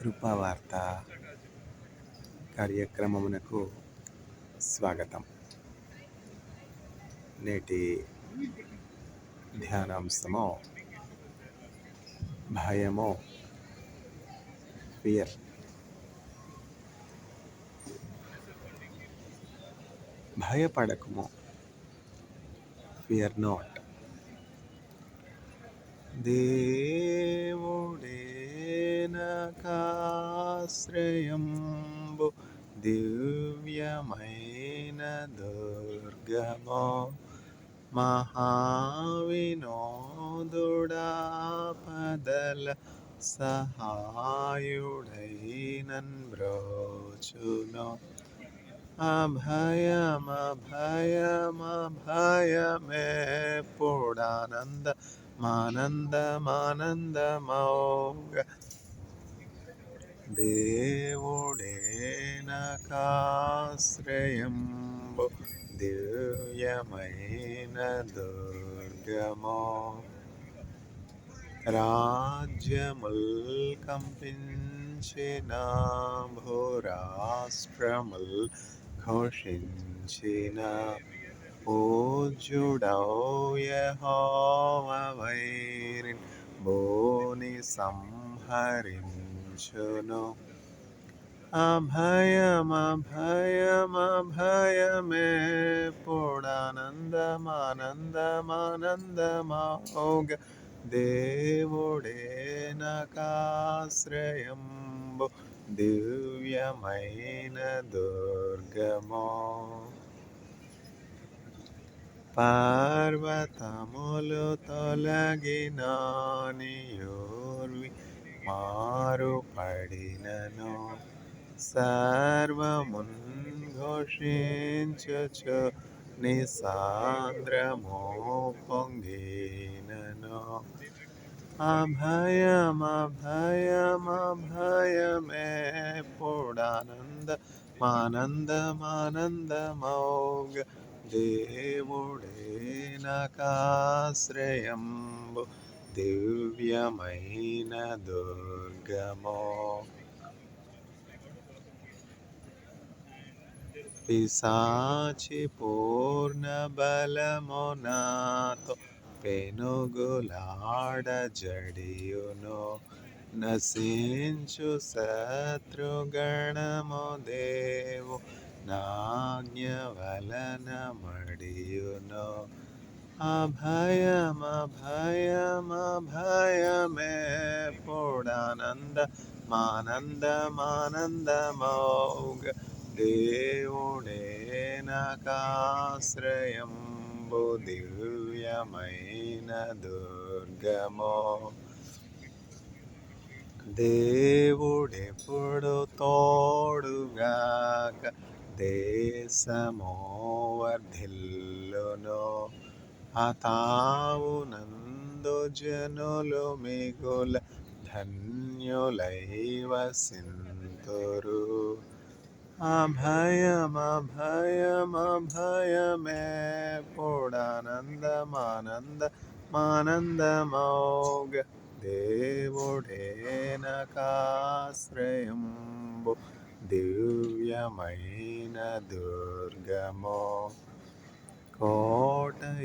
కృపావార్త కార్యక్రమమునకు స్వాగతం. నేటి ధ్యానాంశము భయము, ఫియర్. భయపడకుము, ఫియర్ నాట్. దేవుడే నాకాశ్రయంబు, దివ్యమైన దుర్గమో, మహావినోదుడాపదల సహాయుడైనన్ బ్రోచును. అభయమభయమభయమేప్పుడానందమానందమౌగ, దేవుడే నాకాశ్రయంబు, దివ్యమైన దుర్గమో. రాజ్యముల్ కంపించిన, భూరాష్ట్రముల్ ఘోషించిన, పూజ్యుడౌ యెహోవా వైరిన్ భూని సంహరించును. అభయమభయమభయమేప్పుడానందమానందమానందమౌగ, దేవుడే నాకాశ్రయంబు, దివ్యమైన దుర్గమో. పర్వతములు తొలగిన, నీయోర్వి మారుపడినను, సర్వమున్ ఘోషించుచు నీ సాంద్రము పొంగినను. అభయమభయమభయమేప్పుడానందమానందమానందమౌగ, దేవుడే నాకాశ్రయంబు, దివ్యమైన దుర్గమో. పిశాచి పూర్ణ బలము నాతో పెనుగులాడ జడియును, నశించు శత్రుగణము దేవు నాజ్ఞ వలన మడియును. అభయమభయమభయమేప్పుడానందమానందమానందమౌగ, దేవుడే నాకాశ్రయంబు, దివ్యమైన దుర్గమో. దేవుడెప్పుడు తోడుగాక, దేశమో వర్ధిల్లును. తావునందు జనులు మిగుల ధన్యులై వసింతురు. అభయమభయమభయమేప్పుడానందమానందమానందమౌగ, దేవుడే నాకాశ్రయంబు, దివ్యమైన దుర్గమో. కోటయునశ్రయమునై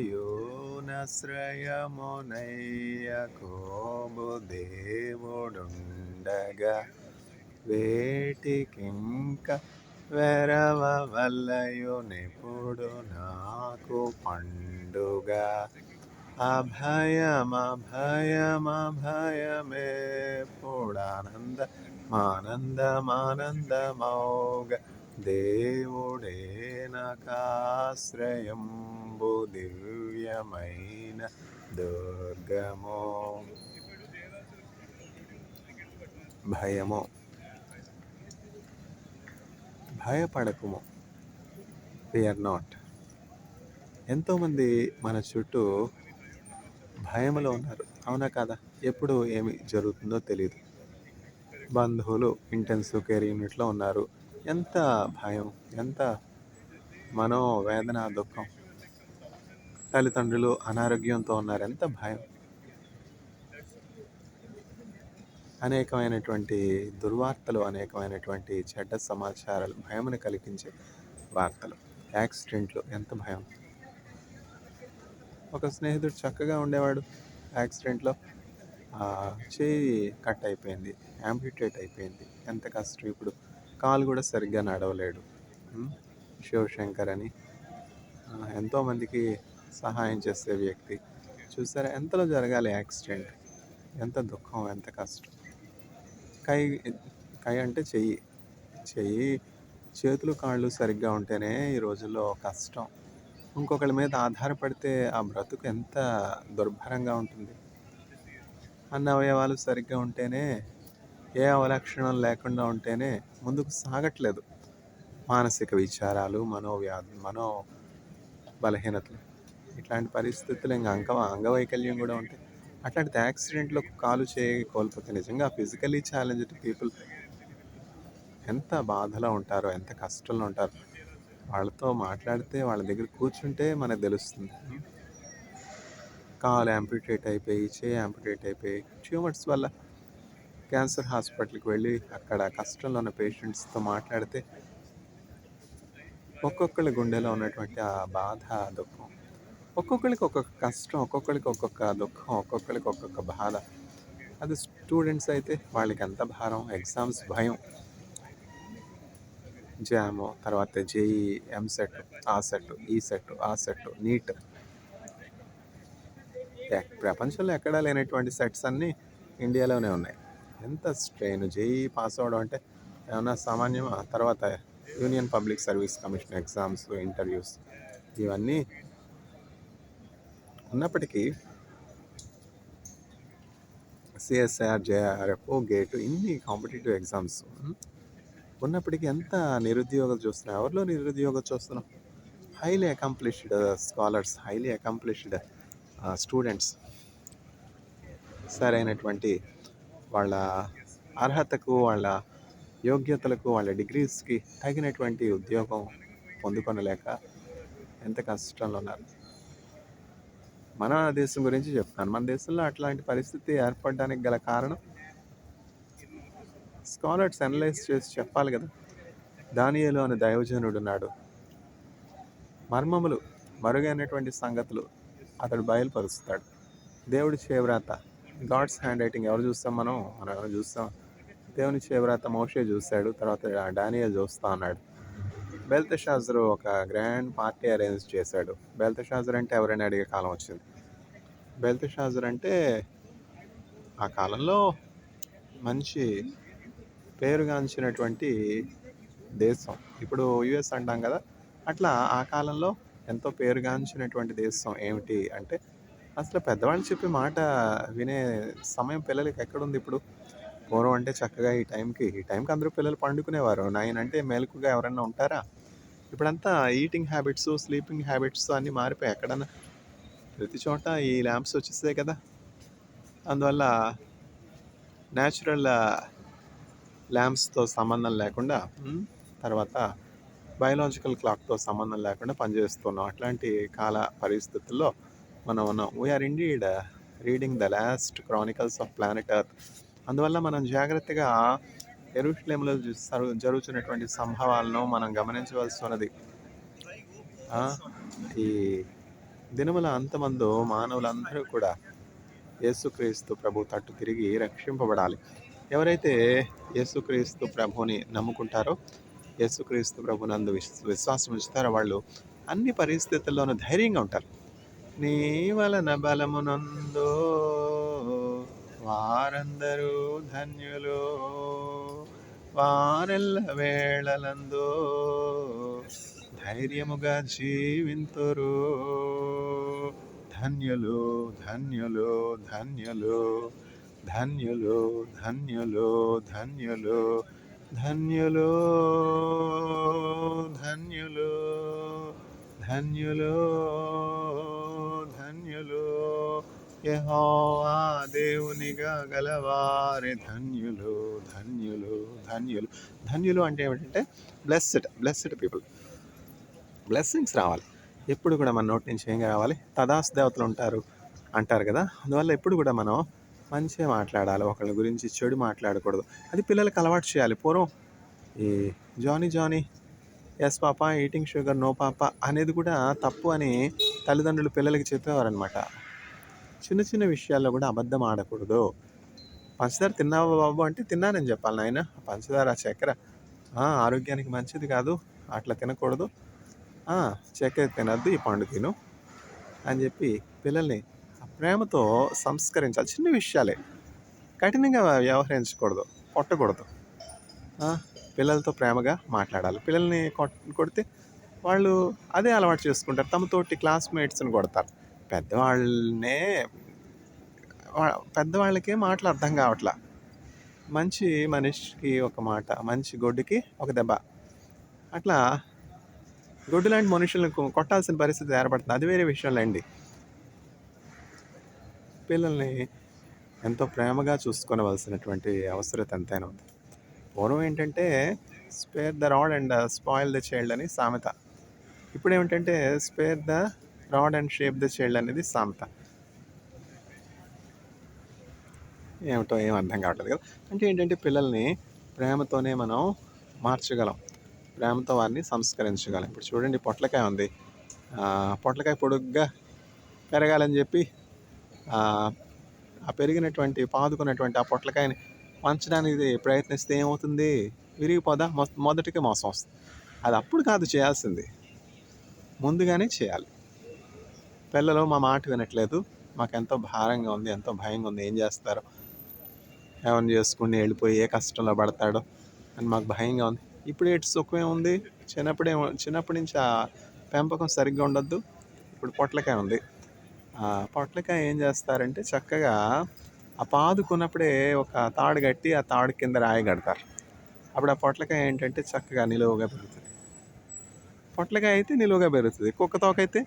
యాకోబు దేవుడుండగా, వేటికింక వెరవవలయునెప్పుడు నాకు పండుగ. అభయమభయమభయమేప్పుడానందమానందమానందమౌగ, దేవుడే నాకాశ్రయంబు, దివ్యమైన దుర్గమో. భయము. భయపడకుము, ఫియర్ నాట్. ఎంతోమంది మన చుట్టూ భయములో ఉన్నారు, అవునా కాదా? ఎప్పుడు ఏమి జరుగుతుందో తెలియదు. బంధువులు ఇంటెన్సివ్ కేర్ యూనిట్లో ఉన్నారు, ఎంత భయం, ఎంత మనోవేదన, దుఃఖం. తల్లిదండ్రులు అనారోగ్యంతో ఉన్నారు, ఎంత భయం. అనేకమైనటువంటి దుర్వార్తలు, అనేకమైనటువంటి చెడ్డ సమాచారాలు, భయమును కలిగించే వార్తలు, యాక్సిడెంట్లు. ఎంత భయం! ఒక స్నేహితుడు చక్కగా ఉండేవాడు, యాక్సిడెంట్లో చేయి కట్ అయిపోయింది, యాంప్యూటేట్ అయిపోయింది. ఎంత కష్టం! ఇప్పుడు కాలు కూడా సరిగ్గా నడవలేడు. శివశంకర్ అని ఎంతోమందికి సహాయం చేసే వ్యక్తి. చూసారా ఎంతలో జరగాలి యాక్సిడెంట్? ఎంత దుఃఖం, ఎంత కష్టం! కై కై అంటే చెయ్యి, చేతులు కాళ్ళు సరిగ్గా ఉంటేనే ఈ రోజుల్లో కష్టం. ఇంకొకళ్ళ మీద ఆధారపడితే ఆ బ్రతుకు ఎంత దుర్భరంగా ఉంటుంది. అన్న అవయవాలు సరిగ్గా ఉంటేనే, ఏ అవలక్షణం లేకుండా ఉంటేనే ముందుకు సాగట్లేదు. మానసిక విచారాలు, మనో బలహీనతలు, ఇట్లాంటి పరిస్థితులు ఇంకా అంగవైకల్యం కూడా ఉంటాయి. అట్లాంటిది యాక్సిడెంట్లో కాలు చేయి కోల్పోతే నిజంగా ఫిజికలీ ఛాలెంజ్డ్ పీపుల్ ఎంత బాధలో ఉంటారో, ఎంత కష్టంలో ఉంటారో. వాళ్ళతో మాట్లాడితే, వాళ్ళ దగ్గర కూర్చుంటే మనకు తెలుస్తుంది. కాలు యాంప్యూటేట్ అయిపోయి, చేయి యాంప్యూటేట్ అయిపోయి, ట్యూమర్స్ వల్ల క్యాన్సర్ హాస్పిటల్కి వెళ్ళి అక్కడ కష్టంలో ఉన్న పేషెంట్స్తో మాట్లాడితే ఒక్కొక్కళ్ళ గుండెలో ఉన్నటువంటి ఆ బాధ, దుఃఖం, ఒక్కొక్కరికి ఒక్కొక్క కష్టం, ఒక్కొక్కరికి ఒక్కొక్క దుఃఖం, ఒక్కొక్కరికి ఒక్కొక్క బాధ. అది స్టూడెంట్స్ అయితే వాళ్ళకి ఎంత భారం, ఎగ్జామ్స్ భయం, జాము, తర్వాత జేఈ, ఎంసెట్, ఆ సెట్, ఈ సెట్, ఆ సెట్, నీట్. ప్రపంచంలో ఎక్కడా లేనటువంటి సెట్స్ అన్నీ ఇండియాలోనే ఉన్నాయి. ఎంత స్ట్రెయిన్! జేఈ పాస్ అవ్వడం అంటే ఏమన్నా సామాన్యమా? తర్వాత union public service commission exams, interviews, ఇవన్నీ ఉన్నప్పటికీ సిఎస్ఆర్, జేఆర్ఎఫ్, గేటు, ఇన్ని కాంపిటేటివ్ ఎగ్జామ్స్ ఉన్నప్పటికీ ఎంత నిరుద్యోగం చూస్తున్నాం. ఎవరిలో నిరుద్యోగం చూస్తున్నాం? Highly accomplished scholars, highly accomplished students, సరైనటువంటి వాళ్ళ అర్హతకు, వాళ్ళ యోగ్యతలకు, వాళ్ళ డిగ్రీస్కి తగినటువంటి ఉద్యోగం పొందుకొనలేక ఎంత కష్టంలో ఉన్నారు. మన దేశం గురించి చెప్తాను. మన దేశంలో అట్లాంటి పరిస్థితి ఏర్పడడానికి గల కారణం స్కాలర్స్ అనలైజ్ చేసి చెప్పాలి కదా. దానియేలు అనే దైవజనుడు ఉన్నాడు. మర్మములు, మరుగైనటువంటి సంగతులు అతడు బయలుపరుస్తాడు. దేవుడి చేవ్రాత, గాడ్స్ హ్యాండ్ రైటింగ్ ఎవరు చూస్తాం? మనం ఎవరు చూస్తాం? దేవుని చేవ్రాత మోషే చూశాడు, తర్వాత డానియేలు చూస్తా అన్నాడు. బెల్తెషాజరు ఒక గ్రాండ్ పార్టీ అరేంజ్ చేశాడు. బెల్తెషాజర్ అంటే ఎవరైనా అడిగే కాలం వచ్చింది. బెల్తెషాజర్ అంటే ఆ కాలంలో మంచి పేరుగాంచినటువంటి దేశం. ఇప్పుడు యుఎస్ అంటాం కదా, అట్లా ఆ కాలంలో ఎంతో పేరుగాంచినటువంటి దేశం. ఏమిటి అంటే అసలు పెద్దవాళ్ళు చెప్పే మాట వినే సమయం పిల్లలకి ఎక్కడుంది ఇప్పుడు? పూర్వం అంటే చక్కగా ఈ టైంకి అందరూ పిల్లలు పండుకునేవారు. 9 అంటే మెలకుగా ఎవరన్నా ఉంటారా? ఇప్పుడంతా ఈటింగ్ హ్యాబిట్స్, స్లీపింగ్ హ్యాబిట్స్ అన్నీ మారిపోయాయి. ఎక్కడన్నా ప్రతి చోట ఈ ల్యాంప్స్ వచ్చేసాయి కదా. అందువల్ల న్యాచురల్ ల్యాంప్స్తో సంబంధం లేకుండా, తర్వాత బయలాజికల్ క్లాక్తో సంబంధం లేకుండా పనిచేస్తున్నాం. అట్లాంటి కాల పరిస్థితుల్లో మనం ఉన్నాం. We are indeed reading the last chronicles of planet Earth. అందువల్ల మనం జాగ్రత్తగా యెరూషలేములో జరుగుతున్నటువంటి సంభవాలను మనం గమనించవలసి ఉన్నది. ఈ దినముల అంతమందు మానవులందరూ కూడా యేసుక్రీస్తు ప్రభు తట్టు తిరిగి రక్షింపబడాలి. ఎవరైతే యేసుక్రీస్తు ప్రభుని నమ్ముకుంటారో, యేసుక్రీస్తు ప్రభునందు విశ్వాసం ఉంచుతారో వాళ్ళు అన్ని పరిస్థితుల్లోనూ ధైర్యంగా ఉంటారు. నీ వలన బలమునందో వారందరూ ధన్యులు, వారెల్ల వేళలందో ధైర్యముగా జీవింతురు. ధన్యులు, ధన్యులు, ధన్యులు, ధన్యులు, ధన్యులు, ధన్యులు, ధన్యులు, ధన్యులు, ధన్యులు, ధన్యులు, యెహోవా దేవునిగా గలవారి ధన్యులు, ధన్యులు, ధన్యులు. ధన్యులు అంటే ఏమిటంటే బ్లెస్డ్ పీపుల్. బ్లెస్సింగ్స్ రావాలి ఎప్పుడు కూడా. మన నోటి నుంచి ఏం రావాలి? తదాస్తు దేవతలు అంటారు కదా. అందువల్ల ఎప్పుడు కూడా మనం మంచిగా మాట్లాడాలి. ఒకళ్ళ గురించి చెడు మాట్లాడకూడదు. అది పిల్లలకి అలవాటు చేయాలి. పూర్వం ఈ జానీ జానీ, యెస్ పాపా, ఈటింగ్ షుగర్, నో పాపా అనేది కూడా తప్పు అని తల్లిదండ్రులు పిల్లలకి చెప్పేవారనమాట. చిన్న చిన్న విషయాల్లో కూడా అబద్ధం ఆడకూడదు. పంచదార తిన్నావా బాబు అంటే తిన్నానని చెప్పాలి నాయన. పంచదార, చక్కెర ఆరోగ్యానికి మంచిది కాదు. అట్లా తినకూడదు. చక్కెర తినద్దు, ఈ పండు తిను అని చెప్పి పిల్లల్ని ప్రేమతో సంస్కరించాలి. చిన్న విషయాలే. కఠినంగా వ్యవహరించకూడదు. కొట్టకూడదు. పిల్లలతో ప్రేమగా మాట్లాడాలి. పిల్లల్ని కొడితే వాళ్ళు అదే అలవాటు చేసుకుంటారు. తమతోటి క్లాస్మేట్స్ని కొడతారు. పెద్దవాళ్ళనే పెద్దవాళ్ళకే మాటలు అర్థం కావట్లా. మంచి మనిషికి ఒక మాట, మంచి గొడ్డుకి ఒక దెబ్బ. అట్లా గొడ్డు లాంటి మనుషులను కొట్టాల్సిన పరిస్థితి ఏర్పడుతుంది. అది వేరే విషయంలేండి. పిల్లల్ని ఎంతో ప్రేమగా చూసుకోవలసినటువంటి అవసరత ఎంతైనా ఉంది. పూర్వం ఏంటంటే spare the rod and spoil the child అని సామెత. ఇప్పుడు ఏమిటంటే spare the rod and shape the child అనేది సామెత. ఏమిటో ఏం అర్థం కావట్లేదు కదా. అంటే ఏంటంటే పిల్లల్ని ప్రేమతోనే మనం మార్చగలం. ప్రేమతో వారిని సంస్కరించగలం. ఇప్పుడు చూడండి, పొట్లకాయ ఉంది. పొట్లకాయ పొడుగ్గా పెరగాలని చెప్పి ఆ పెరిగినటువంటి పాదుకున్నటువంటి ఆ పొట్లకాయని వంచడానికి ప్రయత్నిస్తే ఏమవుతుంది? విరిగిపోదా? మొదటికే మోసం వస్తుంది. అది అప్పుడు కాదు చేయాల్సింది, ముందుగానే చేయాలి. పిల్లలు మా మాట వినట్లేదు, మాకెంతో భారంగా ఉంది, ఎంతో భయంగా ఉంది, ఏం చేస్తారో, ఏమైనా చేసుకుని వెళ్ళిపోయి ఏ కష్టంలో పడతాడో అని మాకు భయంగా ఉంది. ఇప్పుడు ఏటి సుఖమే ఉంది? చిన్నప్పటి నుంచి ఆ పెంపకం సరిగ్గా ఉండొద్దు. ఇప్పుడు పొట్లకాయ ఉంది. పొట్లకాయ ఏం చేస్తారంటే చక్కగా ఆ పాదుకున్నప్పుడే ఒక తాడు కట్టి ఆ తాడు కింద రాయి కడతారు. అప్పుడు ఆ పొట్లకాయ ఏంటంటే చక్కగా నిలువుగా పెరుగుతుంది. పొట్లకాయ అయితే నిలువుగా పెరుగుతుంది. కుక్క తోకైతే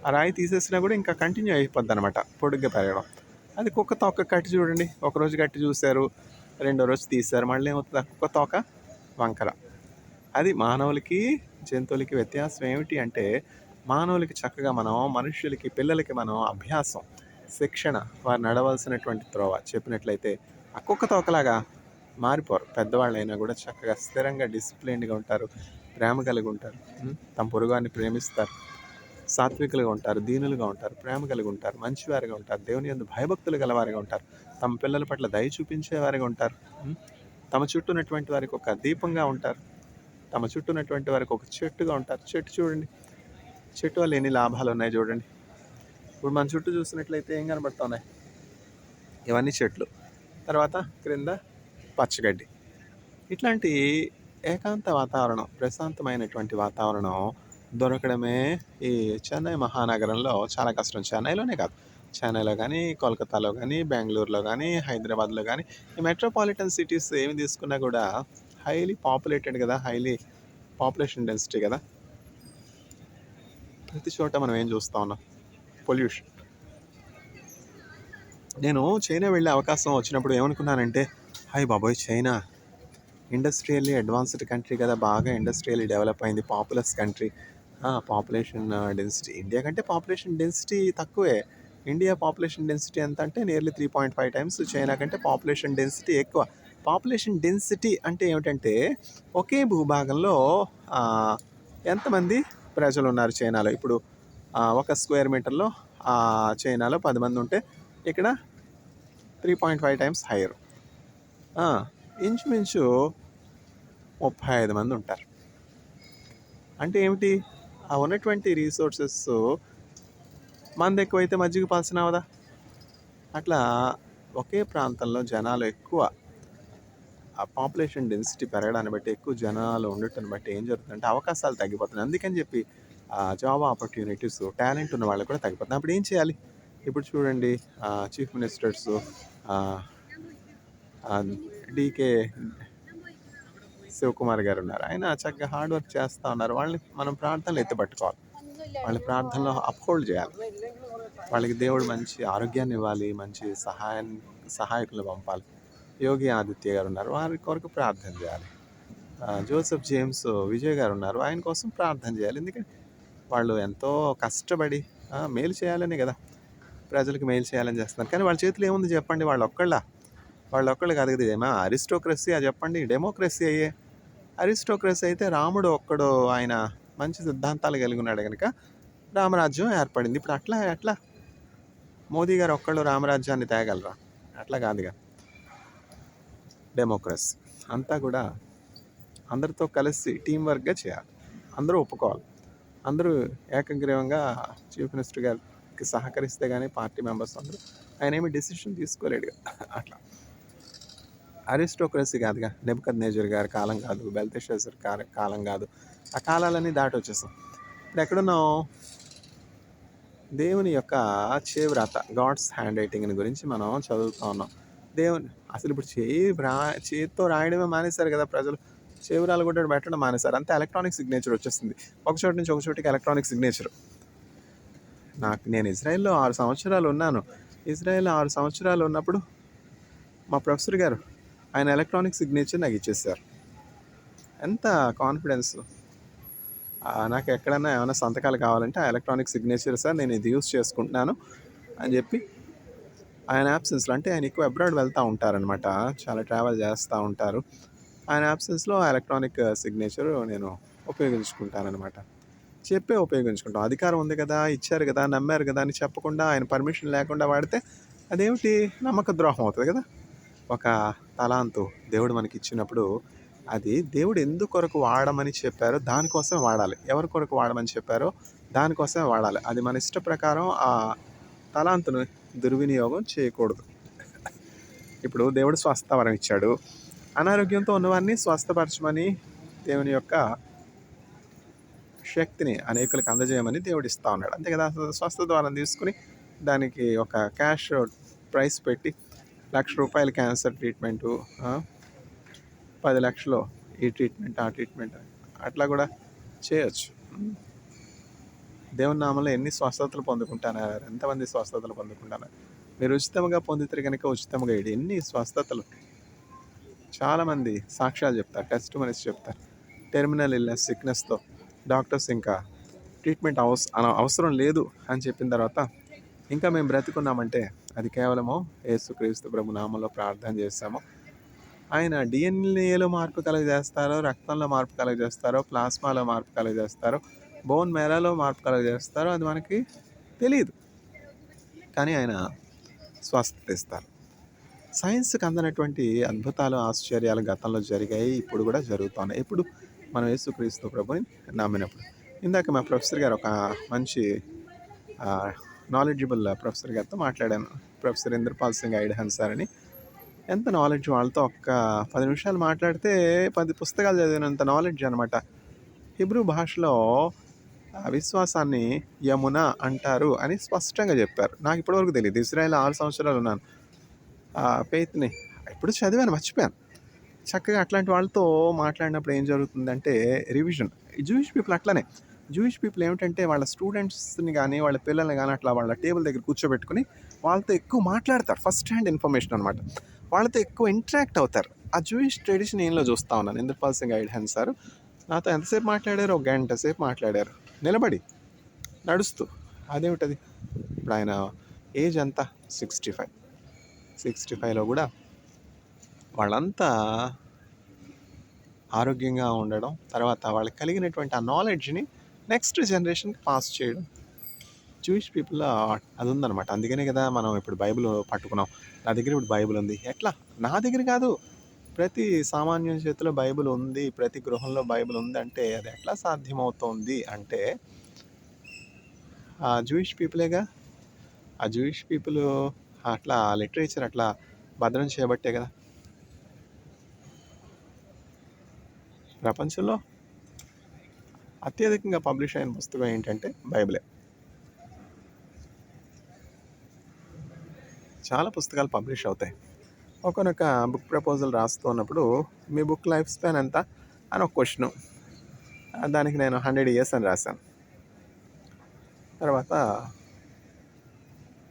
ఆ రాయి తీసేసినా కూడా ఇంకా కంటిన్యూ అయిపోద్ది అనమాట పొడుగ్గా పెరగడం. అది కుక్క తోక కట్టి చూడండి. ఒకరోజు కట్టి చూశారు, రెండో రోజు తీశారు, మళ్ళీ ఏమవుతుంది? ఆ కుక్క తోక వంకర. అది మానవులకి జంతువులకి వ్యత్యాసం ఏమిటి అంటే, మానవులకి చక్కగా మనం మనుషులకి పిల్లలకి మనం అభ్యాసం, శిక్షణ, వారు నడవలసినటువంటి త్రోవ చెప్పినట్లయితే ఆ కుక్క తోకలాగా మారిపోరు. పెద్దవాళ్ళైనా కూడా చక్కగా స్థిరంగా డిసిప్లిన్డ్గా ఉంటారు, ప్రేమ కలిగి ఉంటారు, తమ పొరుగువారిని ప్రేమిస్తారు, సాత్వికులుగా ఉంటారు, దీనులుగా ఉంటారు, ప్రేమ కలిగి ఉంటారు, మంచివారిగా ఉంటారు, దేవుని యందు భయభక్తులు గలవారిగా ఉంటారు, తమ పిల్లల పట్ల దయ చూపించేవారిగా ఉంటారు, తమ చుట్టూ ఉన్నటువంటి వారికి ఒక దీపంగా ఉంటారు, తమ చుట్టూ ఉన్నటువంటి వారికి ఒక చెట్టుగా ఉంటారు. చెట్టు చూడండి, చెట్టు వల్ల ఎన్ని లాభాలు ఉన్నాయి చూడండి. ఇప్పుడు మన చుట్టూ చూసినట్లయితే ఏం కనబడుతున్నాయి? ఇవన్నీ చెట్లు, తర్వాత క్రింద పచ్చగడ్డి. ఇట్లాంటి ఏకాంత వాతావరణం, ప్రశాంతమైనటువంటి వాతావరణం దొరకడమే ఈ చెన్నై మహానగరంలో చాలా కష్టం. చెన్నైలోనే కాదు, చెన్నైలో కానీ, కోల్కతాలో కానీ, బెంగళూరులో కానీ, హైదరాబాద్లో కానీ, ఈ మెట్రోపాలిటన్ సిటీస్ ఏమి తీసుకున్నా కూడా హైలీ పాపులేటెడ్ కదా, హైలీ పాపులేషన్ డెన్సిటీ కదా. ప్రతి చోట మనం ఏం చూస్తూ ఉన్నాం? పొల్యూషన్. నేను చైనా వెళ్ళే అవకాశం వచ్చినప్పుడు ఏమనుకున్నానంటే, హాయ్ బాబోయ్, చైనా ఇండస్ట్రియల్లీ అడ్వాన్స్డ్ కంట్రీ కదా, బాగా ఇండస్ట్రియల్లీ డెవలప్ అయింది, populous country, population density India కంటే పాపులేషన్ డెన్సిటీ తక్కువే. ఇండియా పాపులేషన్ డెన్సిటీ ఎంత అంటే నియర్లీ 3.5 టైమ్స్ చైనా కంటే పాపులేషన్ డెన్సిటీ ఎక్కువ. పాపులేషన్ డెన్సిటీ అంటే ఏమిటంటే ఒకే భూభాగంలో ఎంతమంది ప్రజలు ఉన్నారు చైనాలో. ఇప్పుడు ఒక స్క్వేర్ మీటర్లో చైనాలో 10 మంది ఉంటే ఇక్కడ 3.5 టైమ్స్ హైయర్, ఇంచుమించు 35 మంది ఉంటారు. అంటే ఏమిటి? ఆ ఉన్నటువంటి రీసోర్సెస్ మంది ఎక్కువైతే మజ్జిగ పాల్సిన అవదా? అట్లా ఒకే ప్రాంతంలో జనాలు ఎక్కువ, ఆ పాపులేషన్ డెన్సిటీ పెరగడాన్ని బట్టి, ఎక్కువ జనాలు ఉండటాన్ని బట్టి ఏం జరుగుతుందంటే అవకాశాలు తగ్గిపోతున్నాయి. అందుకని చెప్పి జాబ్ ఆపర్చునిటీస్, టాలెంట్ ఉన్న వాళ్ళు కూడా తగ్గిపోతున్నాయి. అప్పుడు ఏం చేయాలి? ఇప్పుడు చూడండి, చీఫ్ మినిస్టర్స్ డీకే శివకుమార్ గారు ఉన్నారు. ఆయన చక్కగా హార్డ్ వర్క్ చేస్తూ ఉన్నారు. వాళ్ళని మనం ప్రార్థనలు ఎత్తిపట్టుకోవాలి, వాళ్ళ ప్రార్థనలో అప్హోల్డ్ చేయాలి. వాళ్ళకి దేవుడు మంచి ఆరోగ్యాన్ని ఇవ్వాలి, మంచి సహాయకులు పంపాలి. యోగి ఆదిత్య గారు ఉన్నారు, వారి కొరకు ప్రార్థన చేయాలి. జోసెఫ్ జేమ్స్ విజయ్ గారు ఉన్నారు, ఆయన కోసం ప్రార్థన చేయాలి. ఎందుకంటే వాళ్ళు ఎంతో కష్టపడి మేలు చేయాలనే కదా. ప్రజలకు మేలు చేయాలని చేస్తున్నారు. కానీ వాళ్ళ చేతిలో ఏముంది చెప్పండి? వాళ్ళొక్కళ్ళు కాదు కదా! ఇదేమా అరిస్టోక్రసీయా చెప్పండి? డెమోక్రసీ అయ్యే. అరిస్టోక్రసీ అయితే రాముడు ఒక్కడు ఆయన మంచి సిద్ధాంతాలు కలిగి ఉన్నాడు గనుక రామరాజ్యం ఏర్పడింది. ఇప్పుడు అట్లా ఎట్లా? మోదీ గారు ఒక్కళ్ళు రామరాజ్యాన్ని తేగలరా? అట్లా కాదుగా. డెమోక్రసీ అంతా కూడా అందరితో కలిసి టీం వర్క్‌గా చేయాలి. అందరూ ఒప్పుకోవాలి. అందరూ ఏకగ్రీవంగా చీఫ్ మినిస్టర్ గారికి సహకరిస్తే గానీ పార్టీ మెంబర్స్ అందరూ ఆయనేమి డెసిషన్ తీసుకోలేడుగా. అట్లా. అరిస్టోక్రసీ కాదుగా. నెబుకద్నెజర్ గారి కాలం కాదు. బెల్తెషాజర్ కాలం కాదు. ఆ కాలాలన్నీ దాటొచ్చేసాం. ఇప్పుడు ఎక్కడున్నాం? దేవుని యొక్క చేవ్రాత, గాడ్స్ హ్యాండ్ రైటింగ్‌ని గురించి మనం చదువుతా ఉన్నాం. అసలు ఇప్పుడు చేత్తో రాయడమే మానేశారు కదా ప్రజలు. చేవ్రాలు కూడా పెట్టడం మానేశారు. అంతే ఎలక్ట్రానిక్ సిగ్నేచర్ వచ్చేసింది. ఒక చోటు నుంచి ఒక చోటికి ఎలక్ట్రానిక్ సిగ్నేచర్. నేను ఇజ్రాయెల్‌లో 6 సంవత్సరాలు ఉన్నాను. ఇజ్రాయెల్‌లో 6 సంవత్సరాలు ఉన్నప్పుడు మా ప్రొఫెసర్ గారు ఆయన ఎలక్ట్రానిక్ సిగ్నేచర్ నాకు ఇచ్చేసారు. ఎంత కాన్ఫిడెన్స్. నాకు ఎక్కడన్నా ఏమైనా సంతకాలు కావాలంటే ఆ ఎలక్ట్రానిక్ సిగ్నేచర్ సార్ నేను ఇది యూస్ చేసుకుంటున్నాను అని చెప్పి ఆయన యాబ్సెన్స్లో, అంటే ఆయన ఎక్కువ అబ్రాడ్ వెళ్తూ ఉంటారనమాట. చాలా ట్రావెల్ చేస్తూ ఉంటారు. ఆయన యాబ్సెన్స్లో ఎలక్ట్రానిక్ సిగ్నేచర్ నేను ఉపయోగించుకుంటానమాట. ఉపయోగించుకుంటాం. అధికారం ఉంది కదా, ఇచ్చారు కదా, నమ్మారు కదా అని చెప్పకుండా ఆయన పర్మిషన్ లేకుండా వాడితే అదేమిటి? నమ్మక ద్రోహం అవుతుంది కదా. ఒక తలాంతు దేవుడు మనకి ఇచ్చినప్పుడు అది దేవుడు ఎందుకొరకు వాడమని చెప్పారో దానికోసం వాడాలి. ఎవరి కొరకు వాడమని చెప్పారో దానికోసమే వాడాలి. అది మన ఇష్ట ప్రకారం ఆ తలాంతును దుర్వినియోగం చేయకూడదు. ఇప్పుడు దేవుడు స్వస్థవరం ఇచ్చాడు. అనారోగ్యంతో ఉన్నవారిని స్వస్థపరచమని దేవుని యొక్క శక్తిని అనేకులకు అందజేయమని దేవుడు ఇస్తూ ఉన్నాడు. అంతే కదా. స్వస్థత వరం తీసుకుని దానికి ఒక క్యాష్ ప్రైస్ పెట్టి ₹1,00,000 క్యాన్సర్ ట్రీట్మెంటు, 10 లక్షలు ఈ ట్రీట్మెంట్ ఆ ట్రీట్మెంట్ అట్లా కూడా చేయొచ్చు. దేవుని నామంలో ఎన్ని స్వస్థతలు పొందుకుంటున్నారు? ఎంతమంది స్వస్థతలు పొందుకుంటున్నారు? మీరు ఉచితంగా పొందితే కనుక ఉచితంగా ఇవ్వండి. ఎన్ని స్వస్థతలు! చాలామంది సాక్ష్యాలు చెప్తారు, టెస్ట్ మనిషి చెప్తారు. టెర్మినల్ ఇల్నెస్, సిక్నెస్తో డాక్టర్స్ ఇంకా ట్రీట్మెంట్ అవసరం లేదు అని చెప్పిన తర్వాత ఇంకా మేము బ్రతికున్నామంటే అది కేవలము యేసుక్రీస్తు ప్రభు నామంలో ప్రార్థన చేస్తాము. ఆయన డిఎన్ఏలో మార్పు కలుగజేస్తారో, రక్తంలో మార్పు కలుగజేస్తారో, ప్లాస్మాలో మార్పు కలుగజేస్తారో, బోన్ మేరాలో మార్పు కలుగజేస్తారో అది మనకి తెలియదు. కానీ ఆయన స్వస్థత ఇస్తారు. సైన్స్కి అందనటువంటి అద్భుతాలు, ఆశ్చర్యాలు గతంలో జరిగాయి, ఇప్పుడు కూడా జరుగుతున్నాయి. ఇప్పుడు మనం యేసుక్రీస్తు ప్రభుని నమ్మినప్పుడు. ఇందాక మా ప్రొఫెసర్ గారు ఒక మంచి నాలెడ్జబుల్ ప్రొఫెసర్ గారితో మాట్లాడాను. ప్రొఫెసర్ ఇంద్రపాల్ సింగ్ ఐడహన్ సార్ అని. ఎంత నాలెడ్జ్! వాళ్ళతో ఒక్క 10 నిమిషాలు మాట్లాడితే 10 పుస్తకాలు చదివినంత నాలెడ్జ్ అనమాట. హిబ్రూ భాషలో విశ్వాసాన్ని యమున అంటారు అని స్పష్టంగా చెప్పారు. నాకు ఇప్పటివరకు తెలియదు. ఇజ్రాయెల్ 6 సంవత్సరాలు ఉన్నాను. ఫెయిత్ని ఎప్పుడు చదివాను, మర్చిపోయాను. చక్కగా అట్లాంటి వాళ్ళతో మాట్లాడినప్పుడు ఏం జరుగుతుందంటే రివిజన్. జూయిష్ పీపుల్ అట్లనే. జూయిష్ పీపుల్ ఏమిటంటే వాళ్ళ స్టూడెంట్స్ని కానీ వాళ్ళ పిల్లల్ని కానీ అట్లా వాళ్ళ టేబుల్ దగ్గర కూర్చోబెట్టుకుని వాళ్ళతో ఎక్కువ మాట్లాడతారు. ఫస్ట్ హ్యాండ్ ఇన్ఫర్మేషన్ అనమాట. వాళ్ళతో ఎక్కువ ఇంటరాక్ట్ అవుతారు. ఆ జూయిష్ ట్రెడిషన్ ఏంలో చూస్తూ ఉన్నాను. ఇంద్రపాల్ సింగ్ ఐడహన్ సార్ నాతో ఎంతసేపు మాట్లాడారు? ఒక గంట సేపు మాట్లాడారు, నిలబడి నడుస్తూ. అదేమిటది? ఇప్పుడు ఆయన ఏజ్ ఎంత? 65. 65లో కూడా వాళ్ళంతా ఆరోగ్యంగా ఉండడం, తర్వాత వాళ్ళకి కలిగినటువంటి ఆ నాలెడ్జ్ని నెక్స్ట్ జనరేషన్కి పాస్ చేయడం. జూయిష్ పీపుల్ అది ఉందన్నమాట. అందుకనే కదా మనం ఇప్పుడు బైబిల్ పట్టుకున్నాం. నా దగ్గర ఇప్పుడు బైబిల్ ఉంది. ఎట్లా? నా దగ్గర కాదు, ప్రతి సామాన్యుని చేతిలో బైబిల్ ఉంది, ప్రతి గృహంలో బైబిల్ ఉంది. అంటే అది ఎట్లా సాధ్యమవుతోంది అంటే ఆ జూయిష్ పీపులేగా. ఆ జూయిష్ పీపుల్ అట్లా లిటరేచర్ అట్లా భద్రం చేయబట్టే కదా ప్రపంచంలో అత్యధికంగా పబ్లిష్ అయిన పుస్తకం ఏంటంటే బైబిలే. చాలా పుస్తకాలు పబ్లిష్ అవుతాయి. ఒకనొక బుక్ ప్రపోజల్ రాస్తూ ఉన్నప్పుడు మీ బుక్ లైఫ్ స్పాన్ ఎంత అని ఒక క్వశ్చను. దానికి నేను 100 years అని రాశాను. తర్వాత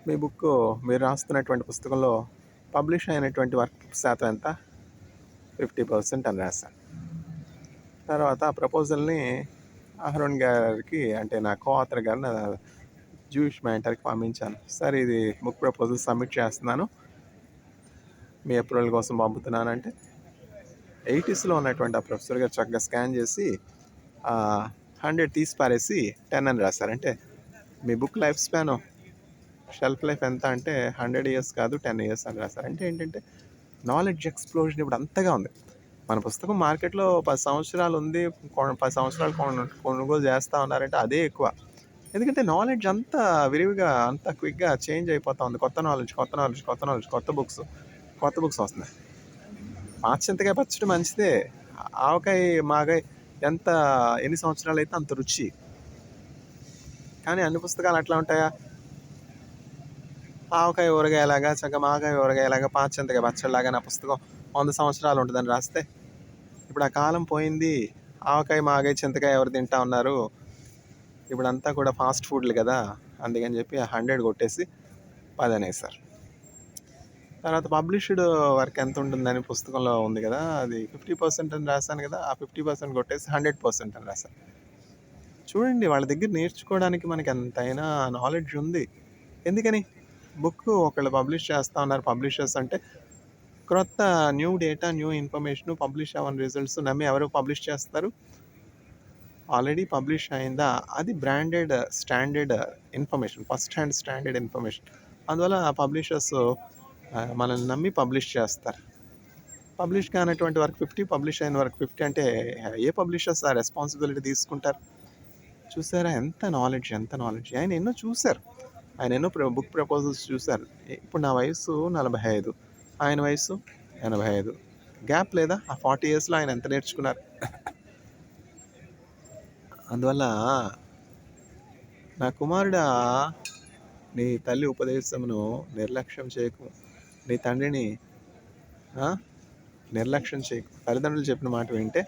మీ బుక్, మీరు రాస్తున్నటువంటి పుస్తకంలో పబ్లిష్ అయినటువంటి వర్క్ శాతం ఎంత? 50% అని రాశాను. తర్వాత ఆ ప్రపోజల్ని అహరోన్ గారికి, అంటే నా కో ఆథర్ గారిని జూయిష్ మెంటర్‌కి పంపించాను. సార్ ఇది బుక్ ప్రపోజల్ సబ్మిట్ చేస్తున్నాను. మీ అప్రూవల్ కోసం పంపుతున్నానంటే 80స్‌లో ఉన్నటువంటి ఆ ప్రొఫెసర్ గారు చక్కగా స్కాన్ చేసి 100 తీసి పారేసి 10 అని రాశారు. అంటే మీ book life span shelf life ఎంత అంటే 100 ఇయర్స్ కాదు 10 ఇయర్స్ అని రాశారు. అంటే ఏంటంటే నాలెడ్జ్ ఎక్స్‌ప్లోజన్ ఇప్పుడు అంతగా ఉంది. మన పుస్తకం మార్కెట్‌లో 10 సంవత్సరాలు ఉంది. 10 సంవత్సరాలు కొనుగోలు చేస్తా ఉన్నారంటే అదే ఎక్కువ. ఎందుకంటే నాలెడ్జ్ అంతా విరివిగా అంత క్విక్‌గా చేంజ్ అయిపోతా ఉంది. కొత్త నాలెడ్జ్, కొత్త నాలెడ్జ్, కొత్త నాలెడ్జ్, కొత్త బుక్స్ వస్తున్నాయి. పాత చింతకాయ పచ్చడి మంచిదే. ఆవకాయ, మాగాయ ఎంత ఎన్ని సంవత్సరాలైతే అంత రుచి. కానీ అన్ని పుస్తకాలు అట్లా ఉంటాయా? ఆవకాయ ఊరగాయలాగా, మాగాయ ఊరగాయలాగా, పాత చింతకాయ పచ్చడిలాగా నా పుస్తకం 100 సంవత్సరాలు ఉంటుందని రాస్తే ఇప్పుడు ఆ కాలం పోయింది. ఆవకాయ, మాగాయ, చింతకాయ ఎవరు తింటా ఉన్నారు? ఇప్పుడంతా కూడా ఫాస్ట్ ఫుడ్లు కదా! అందుకని చెప్పి ఆ 100 కొట్టేసి 10 అనేసారు. తర్వాత పబ్లిష్డ్ వర్క్ ఎంత ఉంటుందని పుస్తకంలో ఉంది కదా! అది 50% అని రాశాను కదా! ఆ 50% కొట్టేసి 100% అని రాశాను. చూడండి వాళ్ళ దగ్గర నేర్చుకోవడానికి మనకి ఎంతైనా నాలెడ్జ్ ఉంది. ఎందుకని? బుక్ ఒకళ్ళు పబ్లిష్ చేస్తా ఉన్నారు. పబ్లిషర్స్ అంటే క్రొత్త new data, new information publish అవ్వని రిజల్ట్స్ నమ్మి ఎవరు పబ్లిష్ చేస్తారు? ఆల్రెడీ పబ్లిష్ అయిందా అది branded standard information, first hand standard information. అందువల్ల పబ్లిషర్స్ మనల్ని నమ్మి పబ్లిష్ చేస్తారు. పబ్లిష్ కానటువంటి వర్క్ 50, పబ్లిష్ అయిన వర్క్ 50 అంటే ఏ పబ్లిషర్స్ ఆ రెస్పాన్సిబిలిటీ తీసుకుంటారు? చూసారా ఎంత నాలెడ్జ్, ఎంత నాలెడ్జ్. ఆయన ఎన్నో చూశారు. ఆయన ఎన్నో బుక్ ప్రపోజల్స్ చూశారు. ఇప్పుడు నా వయసు 45, ఆయన వయసు 85. గ్యాప్ లేదా? ఆ 40 ఇయర్స్లో ఆయన ఎంత నేర్చుకున్నారు? అందువల్ల నా కుమారుడా, నీ తల్లి ఉపదేశమును నిర్లక్ష్యం చేయకు, నీ తండ్రిని నిర్లక్ష్యం చేయకు. తల్లిదండ్రులు చెప్పిన మాట వింటే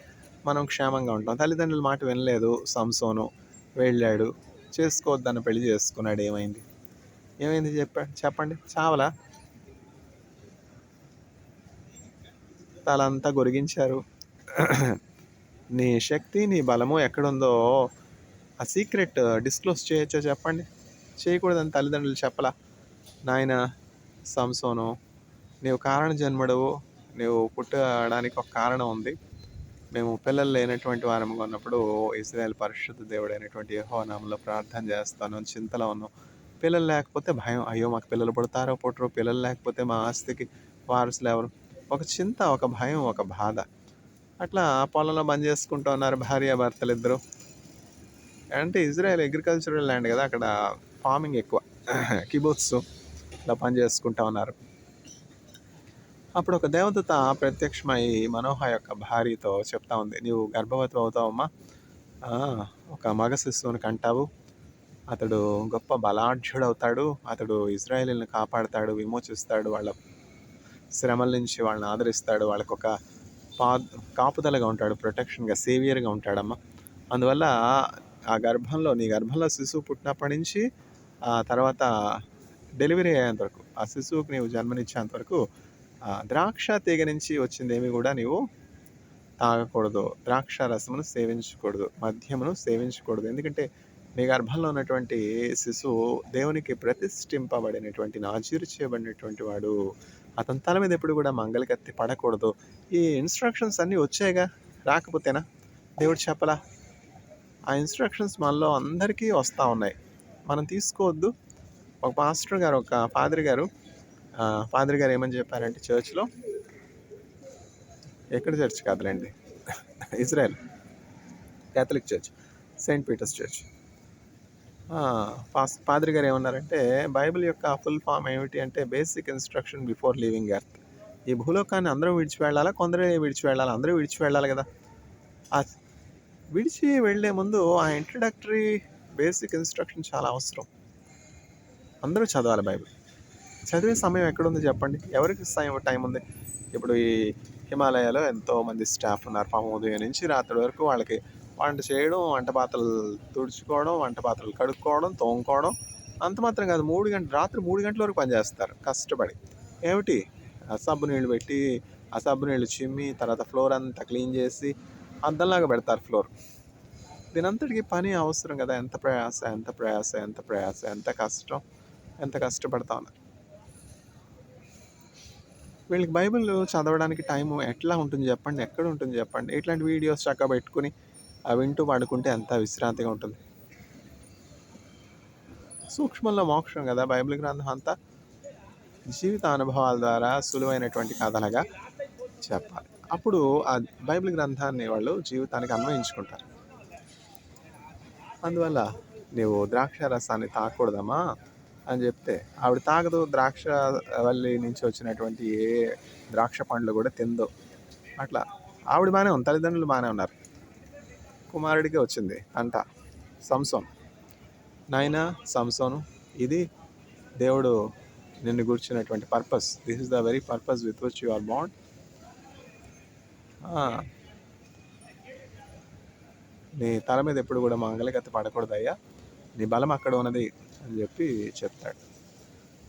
మనం క్షేమంగా ఉంటాం. తల్లిదండ్రుల మాట వినలేదు సంసోను, వెళ్ళాడు, చేసుకోవద్దన్న పెళ్లి చేసుకున్నాడు. ఏమైంది? చెప్పండి. చావలా? తలంతా గొరిగించారు. నీ శక్తి, నీ బలము ఎక్కడుందో ఆ సీక్రెట్ డిస్క్లోజ్ చేయొచ్చో చెప్పండి. చేయకూడదని తల్లిదండ్రులు చెప్పలా? నాయన సంసోను, నీవు కారణ జన్ముడవు, నీవు పుట్టడానికి ఒక కారణం ఉంది. మేము పిల్లలు లేనటువంటి వారముగా ఉన్నప్పుడు ఇశ్రాయేలు పరిశుద్ధ దేవుడైనటువంటి యెహోవా నామములో ప్రార్థన చేస్తాను అని చింతలో ఉన్నాం. పిల్లలు లేకపోతే భయం. అయ్యో మాకు పిల్లలు పుడతారో పుట్టరో, పిల్లలు లేకపోతే మా ఆస్తికి వారసులు ఎవరు? ఒక చింత, ఒక భయం, ఒక బాధ. అట్లా పొలంలో పని చేసుకుంటూ ఉన్నారు భార్యాభర్తలు ఇద్దరు. అంటే ఇజ్రాయెల్ అగ్రికల్చరల్ ల్యాండ్ కదా, అక్కడ ఫార్మింగ్ ఎక్కువ. కిబుట్స్ ఇలా పని చేసుకుంటూ ఉన్నారు. అప్పుడు ఒక దేవదూత ప్రత్యక్షమై మనోహ యొక్క భార్యతో చెప్తా ఉంది, నీవు గర్భవతి అవుతావమ్మా, ఒక మగ శిశువుని కంటావు, అతడు గొప్ప బలాఢ్యుడవుతాడు, అతడు ఇజ్రాయేలీని కాపాడుతాడు, విమోచిస్తాడు, వాళ్ళ శ్రమల నుంచి వాళ్ళని ఆదరిస్తాడు, వాళ్ళకు ఒక కాపుదలగా ఉంటాడు, ప్రొటెక్షన్గా, సేవియర్గా ఉంటాడమ్మా. అందువల్ల నీ గర్భంలో శిశువు పుట్టినప్పటి నుంచి తర్వాత డెలివరీ అయ్యేంత వరకు, ఆ శిశువుకి నీవు జన్మనిచ్చేంత వరకు ద్రాక్ష తీగ నుంచి వచ్చిందేమి కూడా నీవు తాగకూడదు, ద్రాక్ష రసమును సేవించకూడదు, మద్యమును సేవించకూడదు. ఎందుకంటే నీ గర్భంలో ఉన్నటువంటి శిశువు దేవునికి ప్రతిష్ఠింపబడినటువంటి, నాజీరు చేయబడినటువంటి వాడు. అతని తల మీద ఎప్పుడు కూడా మంగళకత్తి పడకూడదు. ఈ ఇన్స్ట్రక్షన్స్ అన్నీ వచ్చాయిగా, రాకపోతేనా? దేవుడు చెప్పలా? ఆ ఇన్స్ట్రక్షన్స్ మనలో అందరికీ వస్తూ ఉన్నాయి, మనం తీసుకోవద్దు. ఒక పాస్టర్ గారు, ఒక ఫాదర్ గారు ఏమని చెప్పారంటే చర్చ్లో, ఎక్కడ చర్చ్ కాదులేండి, Israel Catholic church, Saint Peter's church. Father గారు ఏమన్నారంటే, బైబిల్ యొక్క ఫుల్ ఫామ్ ఏమిటి అంటే basic instruction before leaving earth. ఈ భూలోకాన్ని అందరూ విడిచి వెళ్ళాలా? కొందరే విడిచి వెళ్ళాలా? అందరూ విడిచి వెళ్ళాలి కదా. ఆ విడిచి వెళ్ళే ముందు ఆ ఇంట్రడక్టరీ బేసిక్ ఇన్స్ట్రక్షన్ చాలా అవసరం. అందరూ చదవాలి బైబిల్. చదివే సమయం ఎక్కడుంది చెప్పండి? ఎవరికి టైం ఉంది? ఇప్పుడు ఈ హిమాలయాలో ఎంతోమంది స్టాఫ్ ఉన్నారు. పాపం ఉదయం నుంచి రాత్రి వరకు వాళ్ళకి వంట చేయడం, వంట పాత్రలు తుడుచుకోవడం, వంట పాత్రలు కడుక్కోవడం, తోముకోవడం. అంత మాత్రం కాదు, రాత్రి 3 గంటల వరకు పనిచేస్తారు కష్టపడి. ఏమిటి? ఆ సబ్బు నీళ్ళు పెట్టి, ఆ సబ్బు నీళ్ళు చిమ్మి, తర్వాత ఫ్లోర్ అంతా క్లీన్ చేసి అద్దంలాగా పెడతారు ఫ్లోర్. దీనంతటికి పని అవసరం కదా! ఎంత ప్రయాస, ఎంత ప్రయాస, ఎంత ప్రయాస, ఎంత కష్టం, ఎంత కష్టపడతా ఉన్నారు. వీళ్ళకి బైబిల్ చదవడానికి టైము ఎట్లా ఉంటుంది చెప్పండి? ఎక్కడ ఉంటుంది చెప్పండి? ఇట్లాంటి వీడియోస్ చక్కగా పెట్టుకొని అవి వింటూ పడుకుంటే ఎంత విశ్రాంతిగా ఉంటుంది. సూక్ష్మంలో మోక్షం కదా! బైబిల్ గ్రంథం అంతా జీవిత అనుభవాల ద్వారా సులువైనటువంటి కథలుగా చెప్పాలి. అప్పుడు ఆ బైబిల్ గ్రంథాన్ని వాళ్ళు జీవితానికి అన్వయించుకుంటారు. అందువల్ల నీవు ద్రాక్ష రసాన్ని తాగకూడదమ్మా అని చెప్తే ఆవిడ తాగదు. ద్రాక్ష వల్లి నుంచి వచ్చినటువంటి ఏ ద్రాక్ష పండ్లు కూడా తిందో. అట్లా ఆవిడ బాగానే ఉంది, తల్లిదండ్రులు బాగానే ఉన్నారు. కుమారుడికి వచ్చింది అంట సంసోన్. నాయనా సంసోను, ఇది దేవుడు నిన్ను గుర్చినటువంటి purpose. This is the very purpose with which you are bound. నీ తల మీద ఎప్పుడు కూడా మంగళగత్తి పడకూడదయ్యా, నీ బలం అక్కడ ఉన్నది అని చెప్పి చెప్తాడు.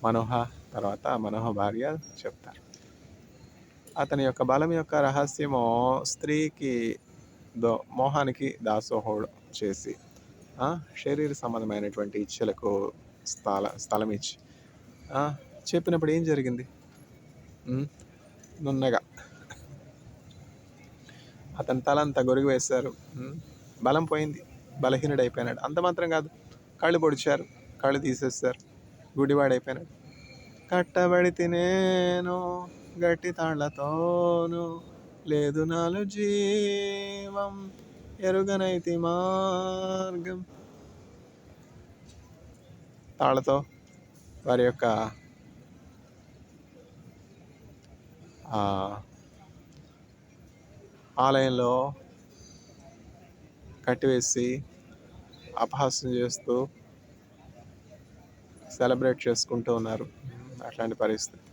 మనోహ తర్వాత మనోహ భార్య చెప్తారు. అతని యొక్క బలం యొక్క రహస్యము స్త్రీకి మోహానికి దాసోహుడు చేసి శరీర సంబంధమైనటువంటి ఇచ్చలకు స్థలం ఇచ్చి చెప్పినప్పుడు ఏం జరిగింది? నున్నగా అతని తలంతా గొరిగి వేశారు. బలం పోయింది, బలహీనుడైపోయినాడు. అంత మాత్రం కాదు, కళ్ళు పొడిచారు, కళ్ళు తీసేస్తారు, గుడివాడైపోయినాడు. కట్టబడి తినేను గట్టి తాళ్లతోను, లేదు నాలు జీవం ఎరుగనైతి మార్గం. తాళ్లతో వారి యొక్క ఆలయంలో కట్టివేసి అపహాస్యం చేస్తూ సెలబ్రేట్ చేసుకుంటూ ఉన్నారు. అట్లాంటి పరిస్థితి.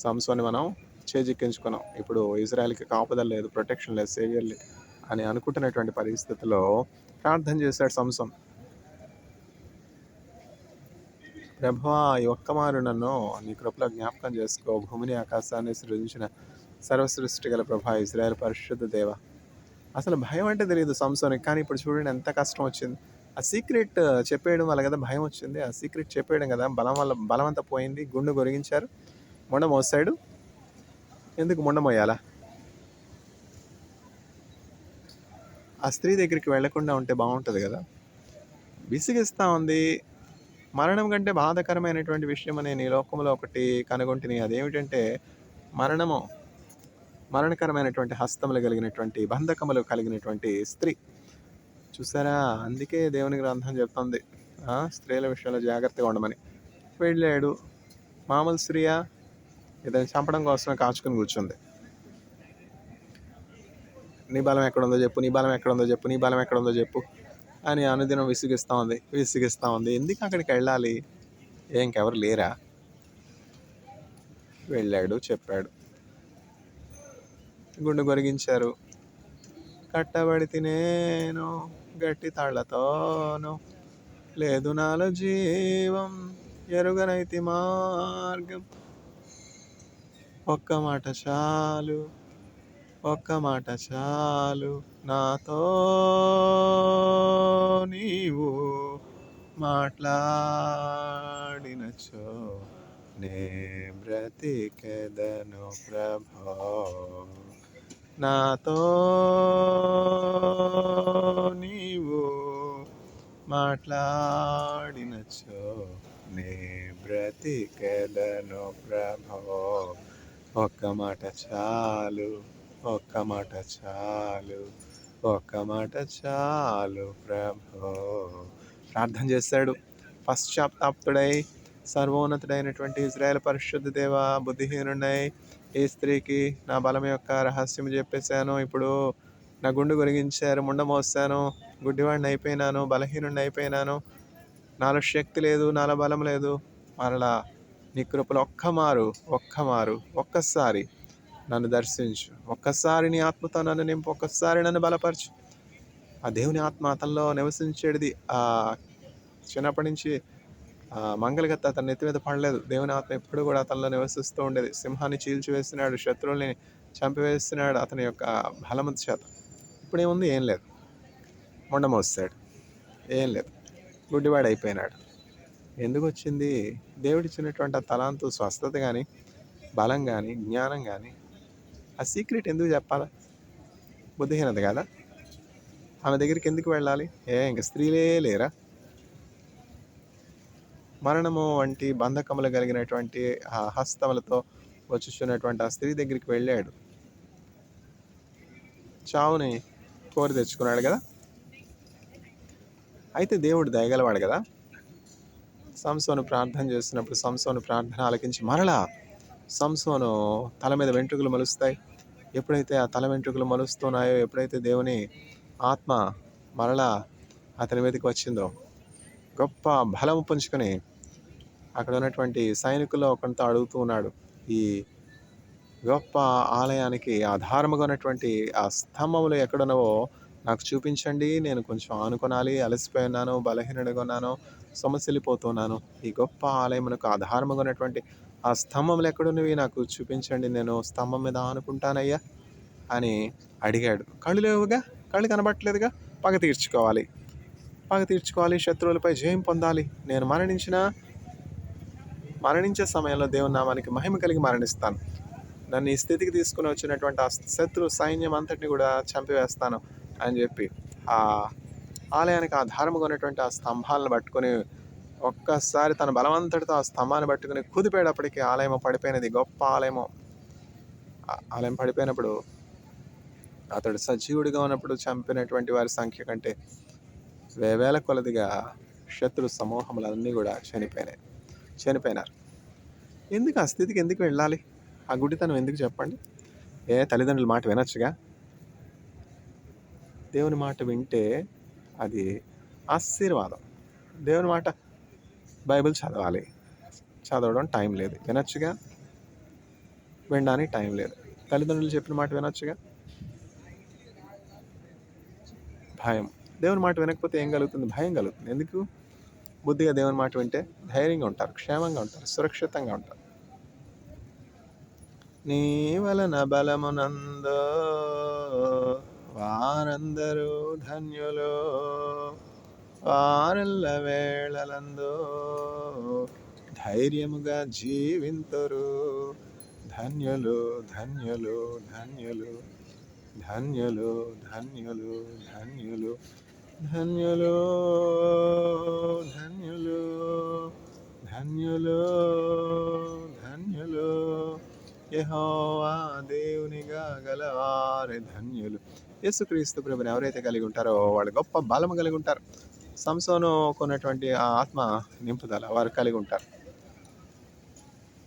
సంసోన్ని మనం చేజిక్కించుకున్నాం. ఇప్పుడు ఇజ్రాయెల్కి కాపుదల లేదు, ప్రొటెక్షన్ లేదు, సేవియర్ లేదు అని అనుకుంటున్నటువంటి పరిస్థితిలో ప్రార్థన చేశాడు సంసోన్. ప్రభువా, ఈ ఒక్కమారు నన్ను నీ కృపలో జ్ఞాపకం చేసుకో. భూమిని ఆకాశాన్ని సృజించిన సర్వసృష్టి గల ప్రభా, ఇజ్రాయెల్ పరిశుద్ధ దేవ. అసలు భయం అంటే తెలియదు సంసోనికి, కానీ ఇప్పుడు చూడండి ఎంత కష్టం వచ్చింది. ఆ సీక్రెట్ చెప్పేయడం వల్ల కదా భయం వచ్చింది. ఆ సీక్రెట్ చెప్పేయడం కదా బలం అంతా పోయింది. గుండు గొరిగించారు, మొండ మోసాడు. ఎందుకు మొండ మోయాలా? ఆ స్త్రీ దగ్గరికి వెళ్లకుండా ఉంటే బాగుంటుంది కదా. విసిగిస్తూ ఉంది. మరణం కంటే బాధాకరమైనటువంటి విషయం నేను ఈ లోకంలో ఒకటి కనుగొంటిని. అదేమిటంటే మరణకరమైనటువంటి హస్తములు కలిగినటువంటి, బంధకములు కలిగినటువంటి స్త్రీ. చూసారా? అందుకే దేవుని గ్రంథం చెప్తుంది స్త్రీల విషయంలో జాగ్రత్తగా ఉండమని. వెళ్ళాడు, మామూలు స్త్రీయా? ఇతను చంపడం కోసమే కాచుకుని కూర్చుంది. నీ బలం ఎక్కడుందో చెప్పు, నీ బలం ఎక్కడుందో చెప్పు, నీ బలం ఎక్కడుందో చెప్పు అని అనుదినం విసిగిస్తూ ఉంది. ఎందుకు అక్కడికి వెళ్ళాలి? ఇంకెవరు లేరా? వెళ్ళాడు, చెప్పాడు, గుండు గొరిగించారు. కట్టబడి తినేను గట్టి తాళ్లతోను, లేదు నాలో జీవం ఎరుగనైతి మార్గం. ఒక్క మాట చాలు, ఒక్క మాట చాలు, నాతో నీవు మాట్లాడినచో నే బ్రతికెదను ప్రభో. నాతో నీవు మాట్లాడినచో నే బ్రతికెదను ప్రభో. ఒక్క మాట చాలు, ఒక్క మాట చాలు, ఒక్క మాట చాలు ప్రభో. ప్రార్థన చేశాడు. పశ్చాత్తాప్తుడై సర్వోన్నతుడైనటువంటి ఇజ్రాయెల్ పరిశుద్ధ దేవ, బుద్ధిహీనుడై ఈ స్త్రీకి నా బలం యొక్క రహస్యం చెప్పేశాను. ఇప్పుడు నా గుండు గొరిగించారు, ముండ మోసాను, గుడ్డివాడిని అయిపోయినాను, బలహీనుడిని అయిపోయినాను, నాలో శక్తి లేదు, నాలో బలం లేదు. మరలా నీ కృపలో ఒక్కసారి నన్ను దర్శించు, ఒక్కసారి నీ ఆత్మతో నన్ను నింపు, ఒక్కసారి నన్ను బలపరచు. ఆ దేవుని ఆత్మ అతనిలో నివసించేది. చిన్నప్పటి నుంచి మంగళగత్త అతని నెత్తి మీద పడలేదు. దేవుని ఆత్మ ఎప్పుడు కూడా అతనిలో నివసిస్తూ ఉండేది. సింహాన్ని చీల్చివేస్తున్నాడు, శత్రువుల్ని చంపివేస్తున్నాడు అతని యొక్క బలము చేత. ఇప్పుడేముంది? ఏం లేదు. మొండ మోసాడు. ఏం లేదు. గుడ్డివాడయిపోయినాడు. ఎందుకొచ్చింది? దేవుడిచ్చినటువంటి ఆ తలాంతు స్వస్థత గాని, బలం గాని, జ్ఞానం గాని, ఆ సీక్రెట్ ఎందుకు జెప్పాలా? బుద్ధిహీనత గాదా? ఆమె దగ్గరికెందుకు వెళ్ళాలి? ఇంక స్త్రీలే లేరా? మరణము వంటి బంధకములు కలిగినటువంటి ఆ హస్తములతో వచ్చుచున్నటువంటి ఆ స్త్రీ దగ్గరికి వెళ్ళాడు. చావుని కోరి తెచ్చుకున్నాడు గదా! అయితే దేవుడు దయగలవాడు గదా! సంసోను ప్రార్థన చేస్తున్నప్పుడు సంసోను ప్రార్థన ఆలకించి మరలా సంసోను తల మీద వెంట్రుకలు మొలుస్తాయి. ఎప్పుడైతే ఆ తల వెంట్రుకలు మొలుస్తున్నాయో, ఎప్పుడైతే దేవుని ఆత్మ మరలా అతని మీదకి వచ్చిందో, గొప్ప బలము పుంజుకొని అక్కడ ఉన్నటువంటి సైనికుల్లో ఒకనితో అడుగుతూ ఉన్నాడు. ఈ గొప్ప ఆలయానికి ఆధారముగా ఉన్నటువంటి ఆ స్తంభములు ఎక్కడున్నవో నాకు చూపించండి. నేను కొంచెం ఆనుకొనాలి. అలసిపోయి ఉన్నాను, బలహీనుడిగా ఉన్నాను, సొమ్మసిల్లిపోతున్నాను. ఈ గొప్ప ఆలయమునకు ఆధారముగా ఉన్నటువంటి ఆ స్తంభములు ఎక్కడున్నవి నాకు చూపించండి. నేను స్తంభం మీద ఆనుకుంటానయ్యా అని అడిగాడు. కళ్ళు లేవుగా, కళ్ళు కనబడట్లేదుగా. పగ తీర్చుకోవాలి. పగ తీర్చుకోవాలి. శత్రువులపై జయం పొందాలి. నేను మరణించే సమయంలో దేవుని నామానికి మహిమ కలిగి మరణిస్తాను. నన్ను ఈ స్థితికి తీసుకుని వచ్చినటువంటి ఆ శత్రు సైన్యం అంతటిని కూడా చంపివేస్తాను అని చెప్పి ఆ ఆలయానికి ఆధారముగా ఉన్నటువంటి ఆ స్తంభాలను పట్టుకొని ఒక్కసారి తన బలవంతటితో ఆ స్తంభాన్ని పట్టుకుని కుదిపేటప్పటికి ఆలయం పడిపోయినది. గొప్ప ఆలయము. ఆలయం పడిపోయినప్పుడు అతడు సజీవుడిగా ఉన్నప్పుడు చంపినటువంటి వారి సంఖ్య కంటే వేవేల కొలదిగా శత్రు సమూహములన్నీ కూడా చనిపోయినారు. ఎందుకు ఆ స్థితికి ఎందుకు వెళ్ళాలి? ఆ గుడ్డితనం ఎందుకు చెప్పండి? తల్లిదండ్రుల మాట వినొచ్చుగా. దేవుని మాట వింటే అది ఆశీర్వాదం. దేవుని మాట బైబిల్ చదవాలి. చదవడం టైం లేదు. వినొచ్చుగా. వినడానికి టైం లేదు. తల్లిదండ్రులు చెప్పిన మాట వినొచ్చుగా. భయం. దేవుని మాట వినకపోతే ఏం కలుగుతుంది? భయం కలుగుతుంది. ఎందుకు? బుద్ధిగా దేవుని మాట వింటే ధైర్యంగా ఉంటారు, క్షేమంగా ఉంటారు, సురక్షితంగా ఉంటారు. నీ వలన బలమునందో వారందరూ ధన్యులు, వారెల్ల వేళలందో ధైర్యముగా జీవింతురు. ధన్యులు ధన్యులు ధన్యులు ధన్యులు ధన్యులు ధన్యులు ధన్యులు ధన్యులు ధన్యులు ధన్యులు యెహోవా దేవునిగా గలవారే ధన్యులు. యేసుక్రీస్తు ప్రభుని ఎవరైతే కలిగి ఉంటారో వాళ్ళు గొప్ప బలము కలిగి ఉంటారు. సంసోను కొన్నటువంటి ఆ ఆత్మ నింపుదల వారు కలిగి ఉంటారు.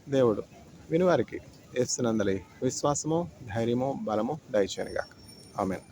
దేవుడు వినివారికి యేసునందలి విశ్వాసము, ధైర్యము, బలము దయచేయనుగాక. ఆమేన్.